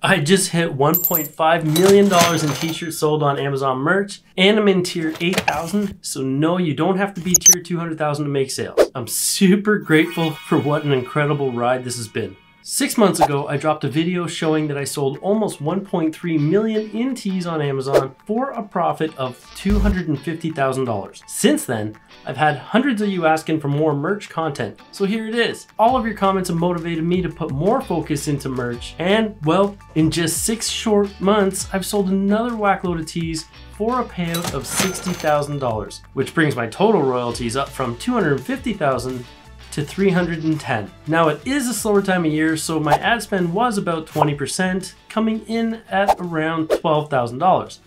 I just hit $1.5 million in t-shirts sold on Amazon merch, and I'm in tier 8,000, so no, you don't have to be tier 200,000 to make sales. I'm super grateful for what an incredible ride this has been. 6 months ago, I dropped a video showing that I sold almost 1.3 million in tees on Amazon for a profit of $250,000. Since then, I've had hundreds of you asking for more merch content, so here it is. All of your comments have motivated me to put more focus into merch, and well, in just 6 short months, I've sold another whack load of tees for a payout of $60,000, which brings my total royalties up from $250,000 to $310,000. Now it is a slower time of year, so my ad spend was about 20%, coming in at around $12,000.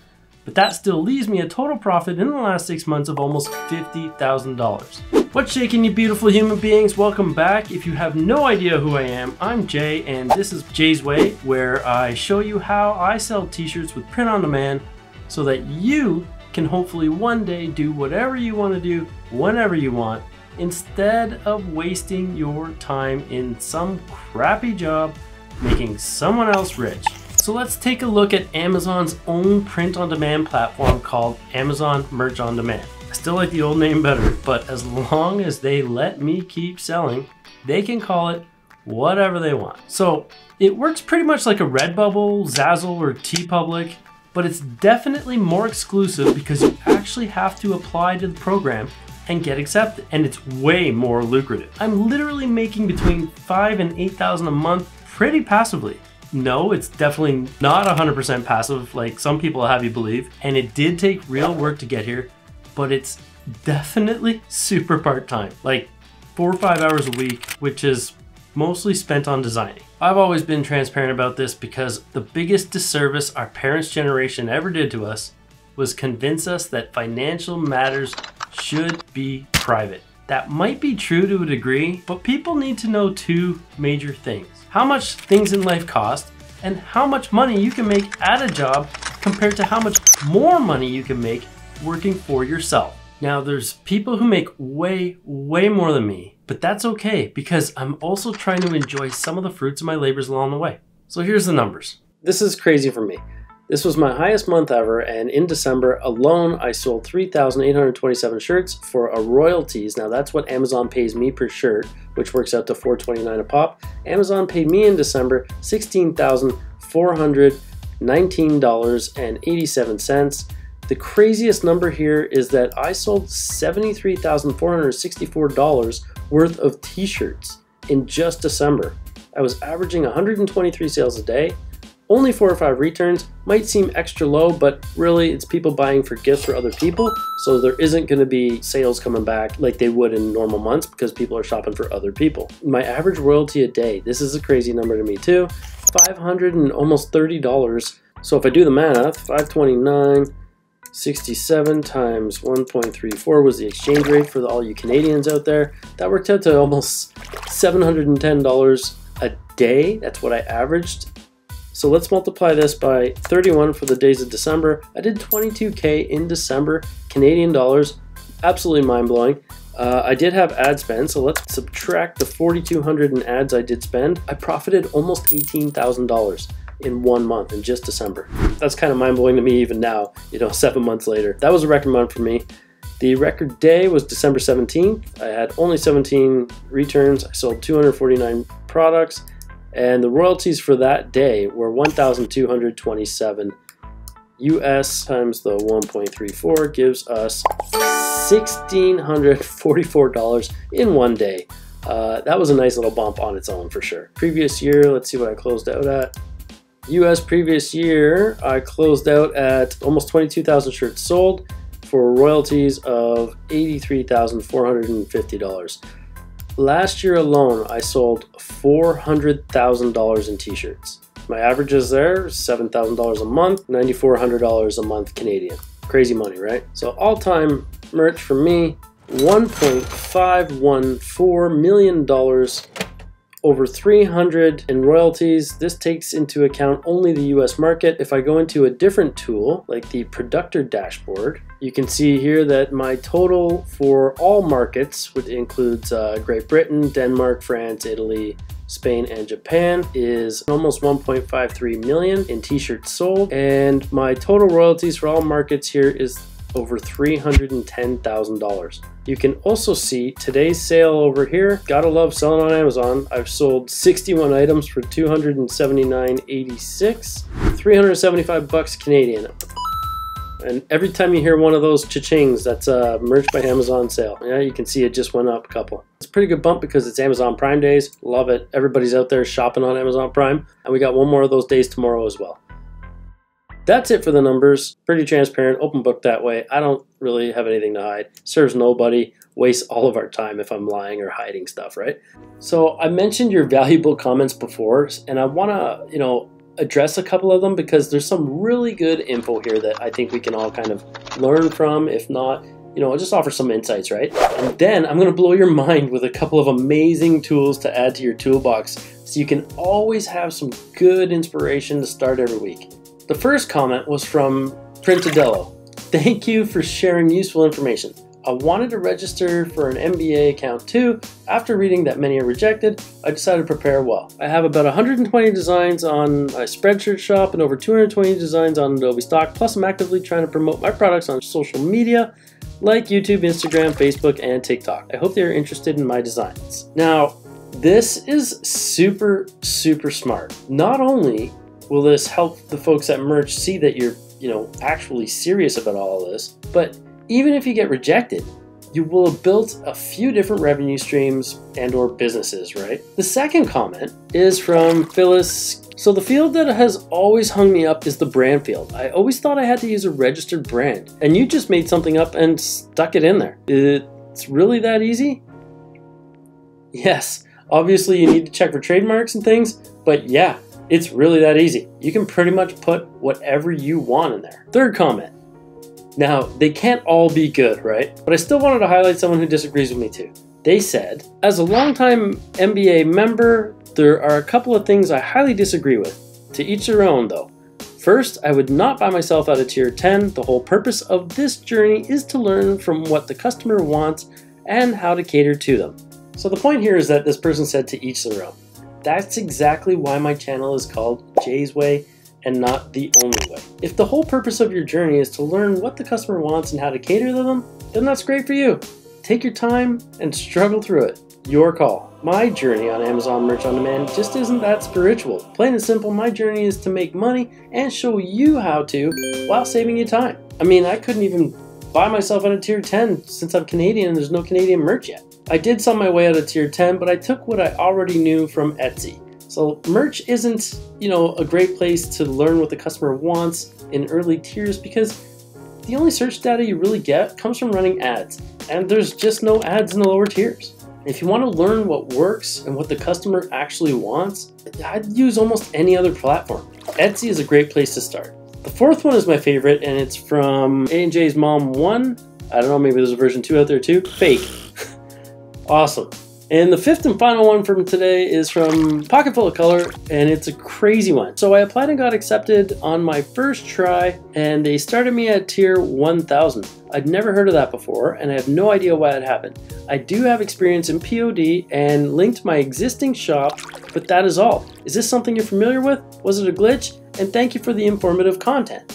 But that still leaves me a total profit in the last 6 months of almost $50,000. What's shaking, you beautiful human beings? Welcome back. If you have no idea who I am, I'm Jay, and this is Jay's Way, where I show you how I sell t-shirts with print on demand so that you can hopefully one day do whatever you want to do whenever you want, instead of wasting your time in some crappy job making someone else rich. So let's take a look at Amazon's own print-on-demand platform called Amazon Merch on Demand. I still like the old name better, but as long as they let me keep selling, they can call it whatever they want. So it works pretty much like a Redbubble, Zazzle, or TeePublic, but it's definitely more exclusive because you actually have to apply to the program and get accepted, and it's way more lucrative. I'm literally making between $5,000 and $8,000 a month pretty passively. No, it's definitely not 100% passive like some people have you believe, and it did take real work to get here, but it's definitely super part-time, like 4 or 5 hours a week, which is mostly spent on designing. I've always been transparent about this because the biggest disservice our parents' generation ever did to us was convince us that financial matters should be private. That might be true to a degree, but people need to know 2 major things: how much things in life cost, and how much money you can make at a job compared to how much more money you can make working for yourself. Now, there's people who make way more than me, but that's okay because I'm also trying to enjoy some of the fruits of my labors along the way. So here's the numbers. This is crazy for me. This was my highest month ever, and in December alone, I sold 3,827 shirts for a royalties. Now that's what Amazon pays me per shirt, which works out to $4.29 a pop. Amazon paid me in December $16,419.87. The craziest number here is that I sold $73,464 worth of t-shirts in just December. I was averaging 123 sales a day. Only 4 or 5 returns. Might seem extra low, but really it's people buying for gifts for other people, so there isn't going to be sales coming back like they would in normal months because people are shopping for other people. My average royalty a day, this is a crazy number to me too, $500 and almost $30. So if I do the math, $529.67 times 1.34 was the exchange rate for all you Canadians out there. That worked out to almost $710 a day. That's what I averaged. So let's multiply this by 31 for the days of December. I did $22K in December, Canadian dollars. Absolutely mind-blowing. I did have ad spend, so let's subtract the $4,200 in ads I did spend. I profited almost $18,000 in 1 month, in just December. That's kind of mind-blowing to me even now, 7 months later. That was a record month for me. The record day was December 17th. I had only 17 returns. I sold 249 products. And the royalties for that day were 1,227 US times the 1.34 gives us $1,644 in 1 day. That was a nice little bump on its own for sure. Previous year, let's see what I closed out at. US previous year, I closed out at almost 22,000 shirts sold for royalties of $83,450. Last year alone, I sold $400,000 in t-shirts. My averages there, $7,000 a month, $9,400 a month Canadian. Crazy money, right? So all-time merch for me, $1.514 million, over 300 in royalties. This takes into account only the US market. If I go into a different tool, like the Productor dashboard, you can see here that my total for all markets, which includes Great Britain, Denmark, France, Italy, Spain, and Japan is almost 1.53 million in t-shirts sold, and my total royalties for all markets here is over $310,000. You can also see today's sale over here. Gotta love selling on Amazon. I've sold 61 items for $279.86, 375 bucks Canadian. And every time you hear one of those cha-chings, that's a Merch by Amazon sale. Yeah, you can see it just went up a couple. It's a pretty good bump because it's Amazon Prime days. Love it. Everybody's out there shopping on Amazon Prime. And we got one more of those days tomorrow as well. That's it for the numbers. Pretty transparent, open book that way. I don't really have anything to hide. Serves nobody. Wastes all of our time if I'm lying or hiding stuff, right? So I mentioned your valuable comments before, and I want to, address a couple of them because there's some really good info here that I think we can all kind of learn from. If not, I'll just offer some insights, right? And then I'm going to blow your mind with a couple of amazing tools to add to your toolbox so you can always have some good inspiration to start every week. The first comment was from Printify. Thank you for sharing useful information. I wanted to register for an MBA account too. After reading that many are rejected, I decided to prepare well. I have about 120 designs on my Spreadshirt shop and over 220 designs on Adobe Stock, plus I'm actively trying to promote my products on social media like YouTube, Instagram, Facebook, and TikTok. I hope they are interested in my designs. Now, this is super, super smart. Not only will this help the folks at Merch see that you're, actually serious about all of this, but even if you get rejected, you will have built a few different revenue streams and or businesses, right? The second comment is from Phyllis. So the field that has always hung me up is the brand field. I always thought I had to use a registered brand, and you just made something up and stuck it in there. It's really that easy? Yes, obviously you need to check for trademarks and things, but yeah, it's really that easy. You can pretty much put whatever you want in there. Third comment. Now, they can't all be good, right? But I still wanted to highlight someone who disagrees with me too. They said, as a longtime MBA member, there are a couple of things I highly disagree with. To each their own though. First, I would not buy myself out of tier 10. The whole purpose of this journey is to learn from what the customer wants and how to cater to them. So the point here is that this person said to each their own. That's exactly why my channel is called Jay's Way and not the only way. If the whole purpose of your journey is to learn what the customer wants and how to cater to them, then that's great for you. Take your time and struggle through it. Your call. My journey on Amazon Merch on Demand just isn't that spiritual. Plain and simple, my journey is to make money and show you how to while saving you time. I mean, I couldn't even buy myself out of tier 10 since I'm Canadian and there's no Canadian merch yet. I did sell my way out of tier 10, but I took what I already knew from Etsy. So merch isn't, a great place to learn what the customer wants in early tiers because the only search data you really get comes from running ads, and there's just no ads in the lower tiers. If you want to learn what works and what the customer actually wants, I'd use almost any other platform. Etsy is a great place to start. The fourth one is my favorite, and it's from A&J's Mom 1. I don't know, maybe there's a version 2 out there too. Fake. Awesome. And the fifth and final one from today is from Pocket Full of Color, and it's a crazy one. So I applied and got accepted on my first try, and they started me at tier 1000. I'd never heard of that before, and I have no idea why it happened. I do have experience in POD and linked my existing shop, but that is all. Is this something you're familiar with? Was it a glitch? And thank you for the informative content.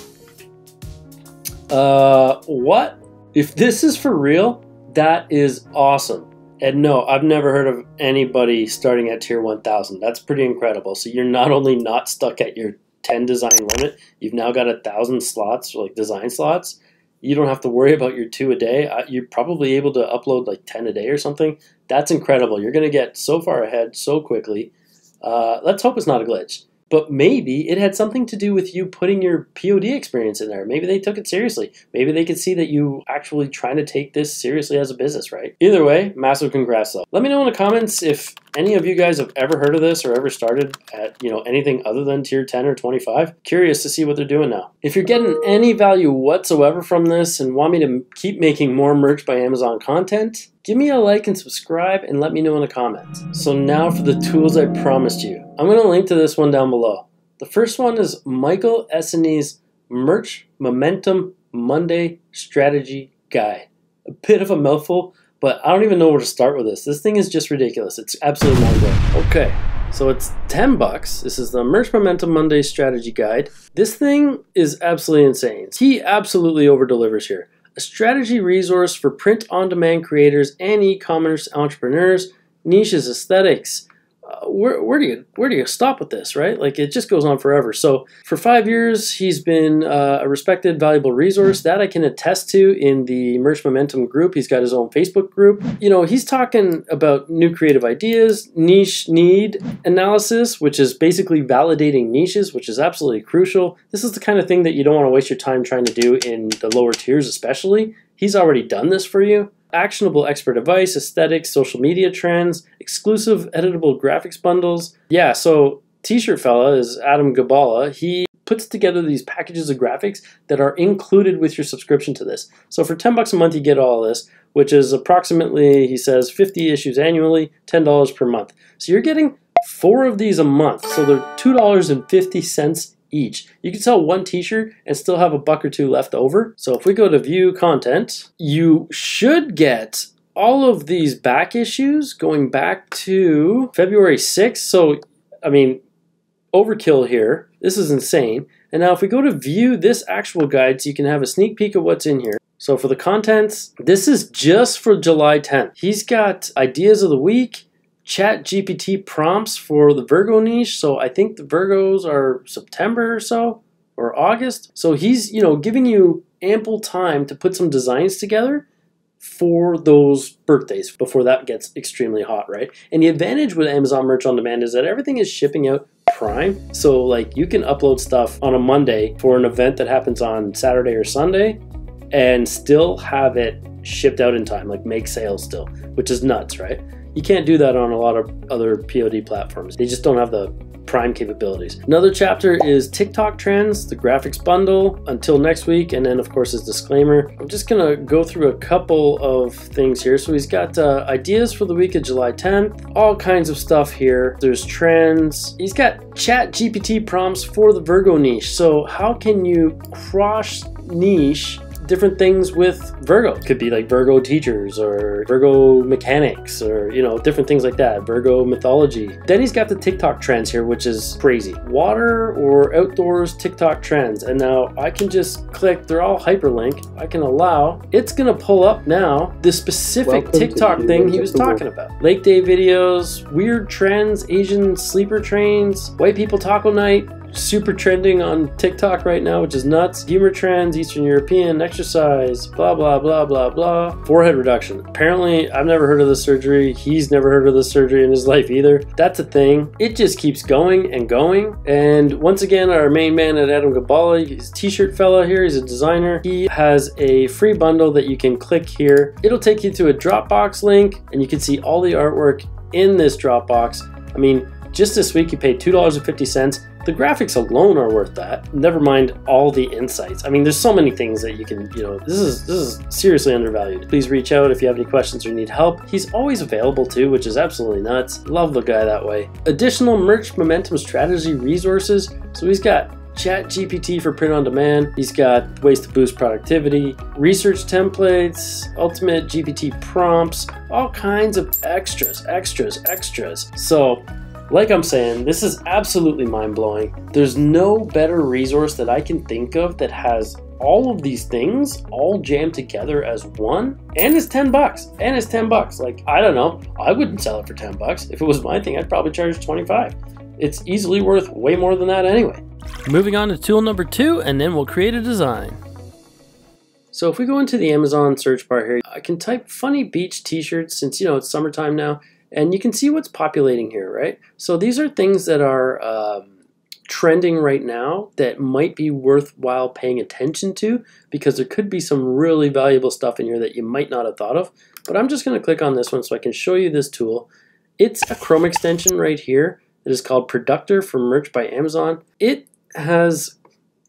What? If this is for real, that is awesome. And no, I've never heard of anybody starting at tier 1000. That's pretty incredible. So you're not only not stuck at your 10 design limit, you've now got 1,000 slots, like design slots. You don't have to worry about your 2 a day. You're probably able to upload like 10 a day or something. That's incredible. You're going to get so far ahead so quickly. Let's hope it's not a glitch. But maybe it had something to do with you putting your POD experience in there. Maybe they took it seriously. Maybe they could see that you actually trying to take this seriously as a business, right? Either way, massive congrats though. Let me know in the comments if any of you guys have ever heard of this or ever started at, anything other than tier 10 or 25. Curious to see what they're doing now. If you're getting any value whatsoever from this and want me to keep making more Merch by Amazon content, give me a like and subscribe and let me know in the comments. So now for the tools I promised you. I'm going to link to this one down below. The first one is Michael Essany's Merch Momentum Monday Strategy Guide. A bit of a mouthful, but I don't even know where to start with this. This thing is just ridiculous. It's absolutely mind-blowing. Okay, So it's 10 bucks. This is the Merch Momentum Monday Strategy Guide. This thing is absolutely insane. He absolutely over delivers here. A strategy resource for print-on-demand creators and e-commerce entrepreneurs, niches, aesthetics. Where do you stop with this, right? Like, it just goes on forever. So for 5 years, he's been a respected, valuable resource that I can attest to in the Merch Momentum group. He's got his own Facebook group. You know, he's talking about new creative ideas, niche need analysis, which is basically validating niches, which is absolutely crucial. This is the kind of thing that you don't want to waste your time trying to do in the lower tiers especially. He's already done this for you. Actionable expert advice, aesthetics, social media trends, exclusive editable graphics bundles. Yeah, so T-shirt fella is 𝗗𝗓𝗗𝗘. He puts together these packages of graphics that are included with your subscription to this. So for 10 bucks a month, you get all this, which is approximately, he says, 50 issues annually, $10 per month. So you're getting 4 of these a month. So they're $2.50 each. You can sell 1 t-shirt and still have a buck or 2 left over. So if we go to view content, you should get all of these back issues going back to February 6th. So, I mean, overkill here. This is insane. And now if we go to view this actual guide, so you can have a sneak peek of what's in here. So for the contents, this is just for July 10th. He's got ideas of the week, ChatGPT prompts for the Virgo niche. So I think the Virgos are September or so, or August. So he's, you know, giving you ample time to put some designs together for those birthdays before that gets extremely hot, right? And the advantage with Amazon Merch on Demand is that everything is shipping out Prime. So like you can upload stuff on a Monday for an event that happens on Saturday or Sunday and still have it shipped out in time, like make sales still, which is nuts, right? You can't do that on a lot of other POD platforms. They just don't have the Prime capabilities. Another chapter is TikTok trends, the graphics bundle, until next week, and then of course his disclaimer. I'm just gonna go through a couple of things here. So he's got ideas for the week of July 10th, all kinds of stuff here. There's trends. He's got ChatGPT prompts for the Virgo niche. So how can you cross niche different things with Virgo? Could be like Virgo teachers or Virgo mechanics or, you know, different things like that. Virgo mythology. Then he's got the TikTok trends here, which is crazy. Water or outdoors TikTok trends. And now I can just click, they're all hyperlink. I can allow, it's gonna pull up now the specific TikTok thing he was talking about. Lake day videos, weird trends, Asian sleeper trains, white people taco night, super trending on TikTok right now, which is nuts. Humor trends, Eastern European, exercise, blah, blah, blah, blah, blah. Forehead reduction. Apparently, I've never heard of this surgery. He's never heard of this surgery in his life either. That's a thing. It just keeps going and going. And once again, our main man at 𝗗𝗓𝗗𝗘, he's a t-shirt fella here. He's a designer. He has a free bundle that you can click here. It'll take you to a Dropbox link, and you can see all the artwork in this Dropbox. I mean, just this week, you paid $2.50. The graphics alone are worth that. Never mind all the insights. I mean, there's so many things that you can, you know, this is seriously undervalued. Please reach out if you have any questions or need help. He's always available too, which is absolutely nuts. Love the guy that way. Additional Merch Momentum strategy resources. So he's got ChatGPT for print on demand. He's got ways to boost productivity, research templates, ultimate GPT prompts, all kinds of extras. So, like I'm saying, this is absolutely mind-blowing. There's no better resource that I can think of that has all of these things all jammed together as one, and it's 10 bucks. And it's 10 bucks. Like, I don't know. I wouldn't sell it for 10 bucks. If it was my thing, I'd probably charge 25. It's easily worth way more than that anyway. Moving on to tool number 2, and then we'll create a design. So if we go into the Amazon search bar here, I can type funny beach t-shirts since, you know, it's summertime now. And you can see what's populating here, right? So these are things that are trending right now that might be worthwhile paying attention to, because there could be some really valuable stuff in here that you might not have thought of. But I'm just going to click on this one so I can show you this tool. It's a Chrome extension right here that is called Productor for Merch by Amazon. It has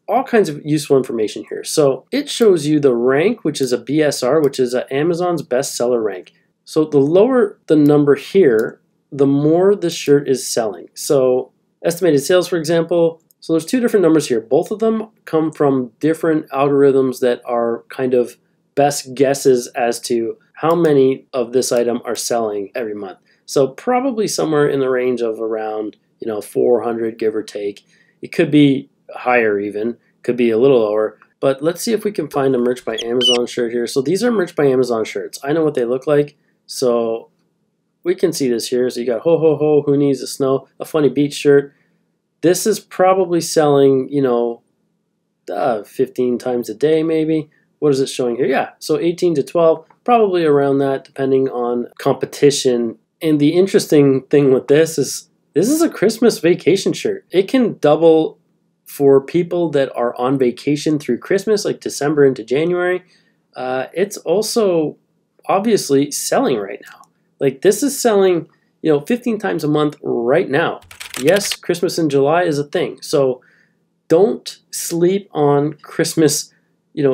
all kinds of useful information here. So it shows you the rank, which is a BSR, which is Amazon's bestseller rank. So the lower the number here, the more the shirt is selling. So estimated sales, for example, so there's 2 different numbers here. Both of them come from different algorithms that are kind of best guesses as to how many of this item are selling every month. So probably somewhere in the range of around, 400, give or take. It could be higher even, could be a little lower. But let's see if we can find a Merch by Amazon shirt here. So these are Merch by Amazon shirts. I know what they look like. So we can see this here. So you got ho ho ho, who needs the snow, a funny beach shirt. This is probably selling, 15 times a day maybe. What is it showing here? Yeah, so 18 to 12, probably around that depending on competition. And the interesting thing with this is a Christmas vacation shirt. It can double for people that are on vacation through Christmas, like December into January. It's also obviously selling right now. Like this is selling, 15 times a month right now. Yes, Christmas in July is a thing. So don't sleep on Christmas,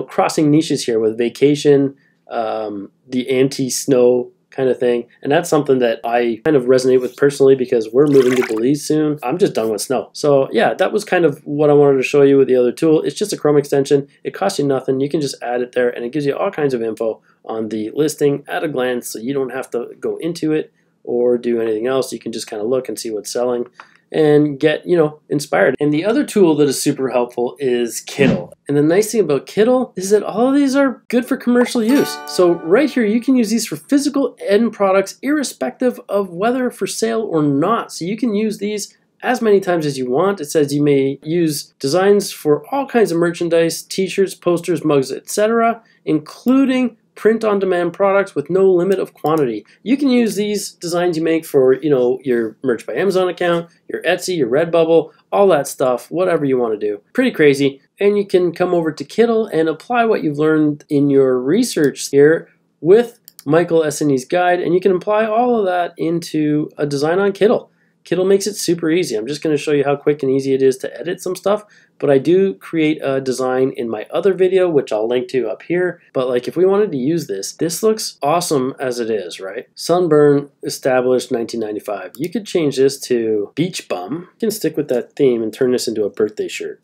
crossing niches here with vacation, the anti-snow kind of thing. And that's something that I kind of resonate with personally because we're moving to Belize soon. I'm just done with snow. So yeah, that was kind of what I wanted to show you with the other tool. It's just a Chrome extension. It costs you nothing. You can just add it there and it gives you all kinds of info on the listing at a glance, so you don't have to go into it or do anything else. You can just kind of look and see what's selling and get, inspired. And the other tool that is super helpful is Kittl. And the nice thing about Kittl is that all of these are good for commercial use. So right here, you can use these for physical end products, irrespective of whether for sale or not. So you can use these as many times as you want. It says you may use designs for all kinds of merchandise, t-shirts, posters, mugs, etc., including print-on-demand products with no limit of quantity. You can use these designs you make for, your Merch by Amazon account, your Etsy, your Redbubble, all that stuff, whatever you want to do. Pretty crazy. And you can come over to Kittl and apply what you've learned in your research here with Michael Essany's guide, and you can apply all of that into a design on Kittl. Kittl makes it super easy. I'm just going to show you how quick and easy it is to edit some stuff, but I do create a design in my other video, which I'll link to up here. But like if we wanted to use this looks awesome as it is, right? Sunburn established 1995. You could change this to Beach Bum. You can stick with that theme and turn this into a birthday shirt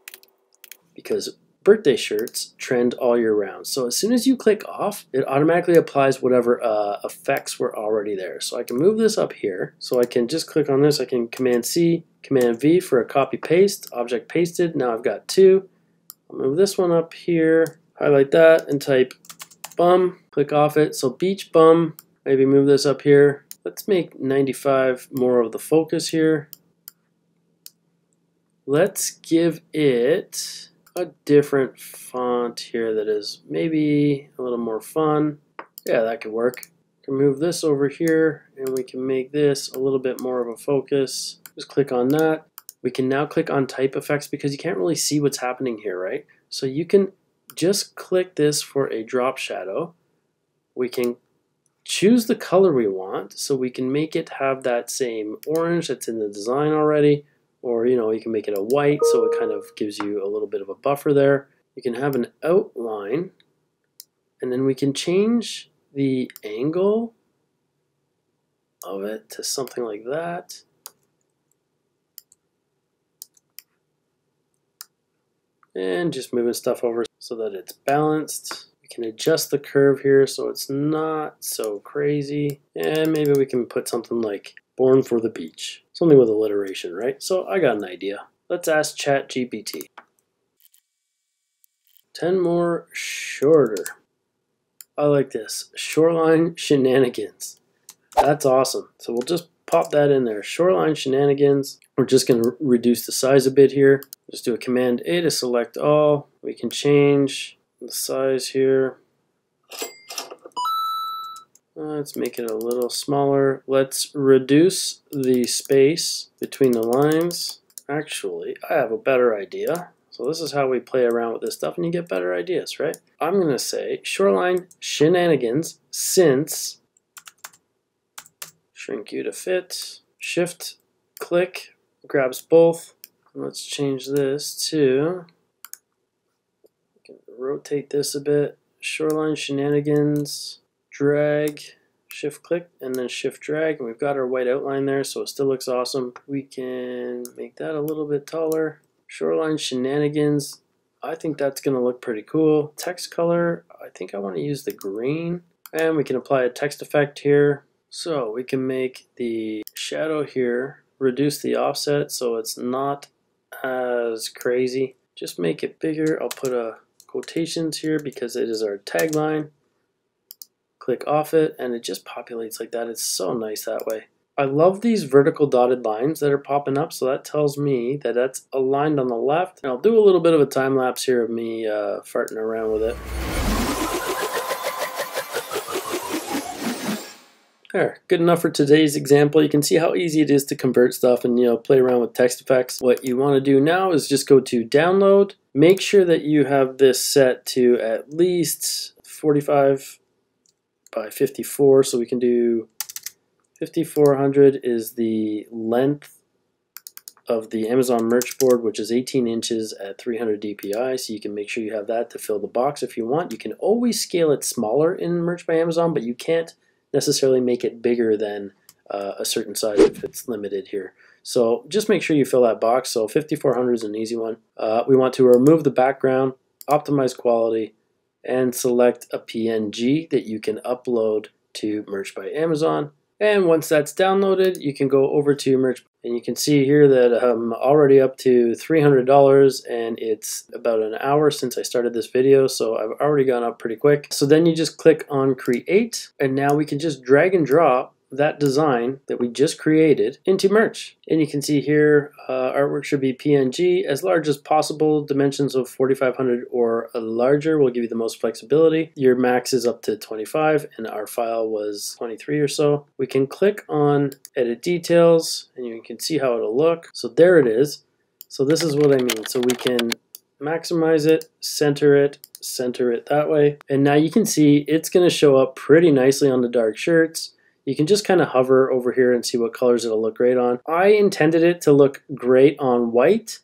because birthday shirts trend all year round. So as soon as you click off, it automatically applies whatever effects were already there. So I can move this up here. So I can just click on this. I can Command C, Command V for a copy paste, object pasted. Now I've got two. I'll move this one up here, highlight that and type bum, click off it. So beach bum, maybe move this up here. Let's make 95 more of the focus here. Let's give it a different font here that is maybe a little more fun. Yeah, that could work. We can move this over here and we can make this a little bit more of a focus. Just click on that. We can now click on type effects because you can't really see what's happening here, right? So you can just click this for a drop shadow. We can choose the color we want, so we can make it have that same orange that's in the design already. Or, you can make it a white, so it kind of gives you a little bit of a buffer there. You can have an outline, and then we can change the angle of it to something like that. And just moving stuff over so that it's balanced. We can adjust the curve here so it's not so crazy. And maybe we can put something like Born for the Beach. Something with alliteration, right? So I got an idea. Let's ask ChatGPT. 10 more shorter. I like this. Shoreline shenanigans. That's awesome. So we'll just pop that in there. Shoreline shenanigans. We're just going to reduce the size a bit here. Just do a Command A to select all. We can change the size here. Let's make it a little smaller. Let's reduce the space between the lines. Actually, I have a better idea. So this is how we play around with this stuff and you get better ideas, right? I'm going to say shoreline shenanigans since shrink you to fit. Shift click grabs both. Let's change this to, rotate this a bit. Shoreline shenanigans. Drag, shift click, and then shift drag, and we've got our white outline there, so it still looks awesome. We can make that a little bit taller. Shoreline shenanigans, I think that's going to look pretty cool. Text color, I think I want to use the green, and we can apply a text effect here. So we can make the shadow here, reduce the offset so it's not as crazy. Just make it bigger. I'll put a quotations here because it is our tagline. Click off it and it just populates like that. It's so nice that way. I love these vertical dotted lines that are popping up, so that tells me that that's aligned on the left. And I'll do a little bit of a time lapse here of me farting around with it. There, good enough for today's example. You can see how easy it is to convert stuff and play around with text effects. What you want to do now is just go to download. Make sure that you have this set to at least 45 by 54, so we can do 5400 is the length of the Amazon merch board, which is 18 inches at 300 dpi, so you can make sure you have that to fill the box if you want. You can always scale it smaller in Merch by Amazon, but you can't necessarily make it bigger than a certain size if it's limited here. So just make sure you fill that box. So 5400 is an easy one. We want to remove the background, optimize quality, and select a PNG that you can upload to Merch by Amazon. And once that's downloaded, you can go over to Merch, and you can see here that I'm already up to $300, and it's about an hour since I started this video, so I've already gone up pretty quick. So then you just click on Create, and now we can just drag and drop that design that we just created into Merch. And you can see here, artwork should be PNG, as large as possible. Dimensions of 4500 or larger will give you the most flexibility. Your max is up to 25, and our file was 23 or so. We can click on Edit Details, and you can see how it'll look. So there it is. So this is what I mean. So we can maximize it, center it that way. And now you can see it's gonna show up pretty nicely on the dark shirts. You can just kind of hover over here and see what colors it'll look great on. I intended it to look great on white,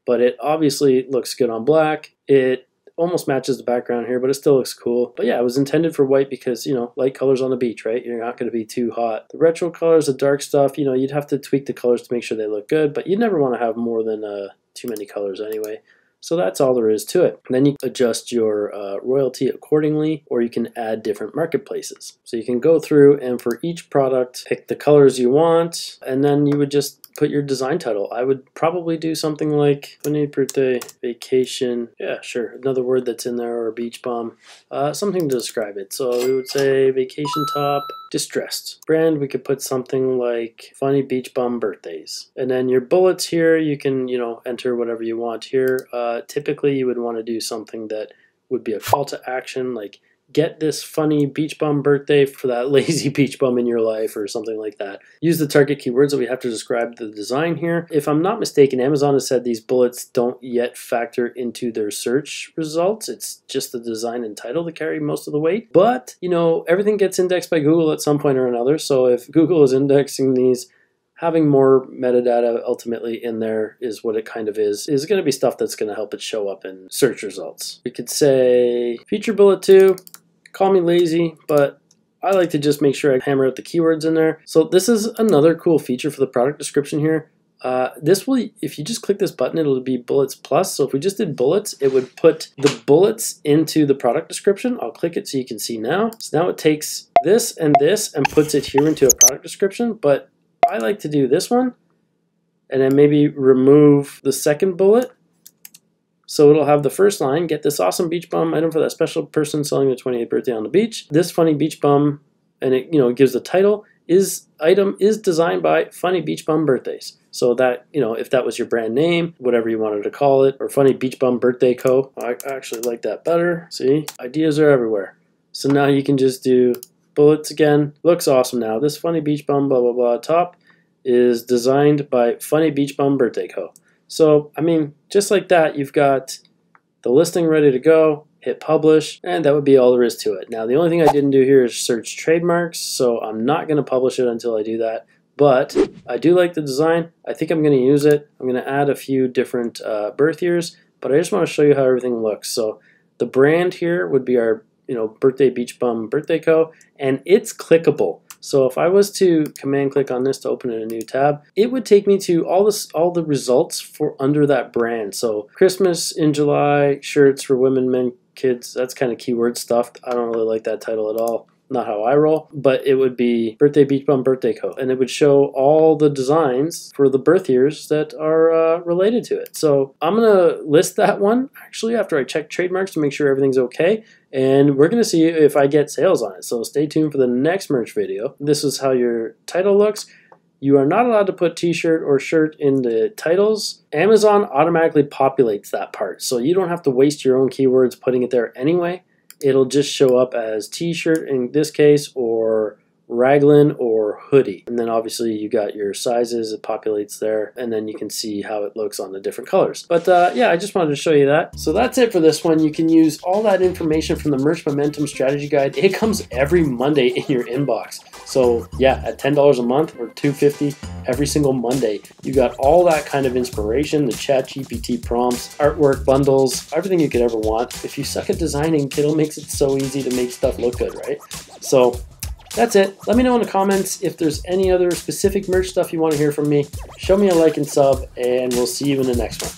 but it obviously looks good on black. It almost matches the background here, but it still looks cool. But yeah, it was intended for white because, light colors on the beach, right? You're not going to be too hot. The retro colors, the dark stuff, you'd have to tweak the colors to make sure they look good, but you never want to have more than too many colors anyway. So that's all there is to it. And then you adjust your royalty accordingly, or you can add different marketplaces. So you can go through and for each product, pick the colors you want, and then you would just put your design title. I would probably do something like funny birthday, vacation, yeah, sure, another word that's in there, or beach bum, something to describe it. So we would say vacation top, distressed. Brand, we could put something like funny beach bum birthdays. And then your bullets here, you can, enter whatever you want here. Typically you would want to do something that would be a call to action, like get this funny beach bum birthday for that lazy beach bum in your life, or something like that. Use the target keywords that we have to describe the design here. If I'm not mistaken, Amazon has said these bullets don't yet factor into their search results. It's just the design and title that carry most of the weight. But, everything gets indexed by Google at some point or another. So if Google is indexing these, having more metadata ultimately in there is what it kind of is going to be stuff that's going to help it show up in search results. We could say feature bullet 2, call me lazy, but I like to just make sure I hammer out the keywords in there. So this is another cool feature for the product description here. This will, if you just click this button, it'll be bullets plus. So if we just did bullets, it would put the bullets into the product description. I'll click it so you can see now. So now it takes this and puts it here into a product description, but I like to do this one and then maybe remove the second bullet. So it'll have the first line, get this awesome beach bum item for that special person selling their 28th birthday on the beach. This funny beach bum, and it gives the title, item is designed by Funny Beach Bum Birthdays. So that, if that was your brand name, whatever you wanted to call it, or Funny Beach Bum Birthday Co. I actually like that better. See, ideas are everywhere. So now you can just do bullets again. Looks awesome now. This Funny Beach Bum blah blah blah top is designed by Funny Beach Bum Birthday Co. So, just like that, you've got the listing ready to go, hit publish, and that would be all there is to it. Now, the only thing I didn't do here is search trademarks, so I'm not going to publish it until I do that. But I do like the design. I think I'm going to use it. I'm going to add a few different birth years, but I just want to show you how everything looks. So the brand here would be our Birthday Beach Bum Birthday Co., and it's clickable. So if I was to command click on this to open in a new tab, it would take me to all the results for under that brand. So Christmas in July, shirts for women, men, kids, that's kind of keyword stuff. I don't really like that title at all. not how I roll, but it would be birthday beach bum birthday coat, and it would show all the designs for the birth years that are related to it. So I'm gonna list that one actually after I check trademarks to make sure everything's okay, and we're gonna see if I get sales on it. So stay tuned for the next merch video. This is how your title looks. You are not allowed to put t-shirt or shirt in the titles. Amazon automatically populates that part, so you don't have to waste your own keywords putting it there anyway. It'll just show up as t-shirt in this case, or raglan, or hoodie. And then obviously you got your sizes, it populates there, and then you can see how it looks on the different colors. But yeah, I just wanted to show you that. So that's it for this one. You can use all that information from the Merch Momentum Strategy Guide. It comes every Monday in your inbox. So yeah, at $10 a month or $250 every single Monday, you got all that kind of inspiration, the ChatGPT prompts, artwork, bundles, everything you could ever want. If you suck at designing, Kittl makes it so easy to make stuff look good, right? So that's it. Let me know in the comments if there's any other specific merch stuff you want to hear from me. Show me a like and sub, and we'll see you in the next one.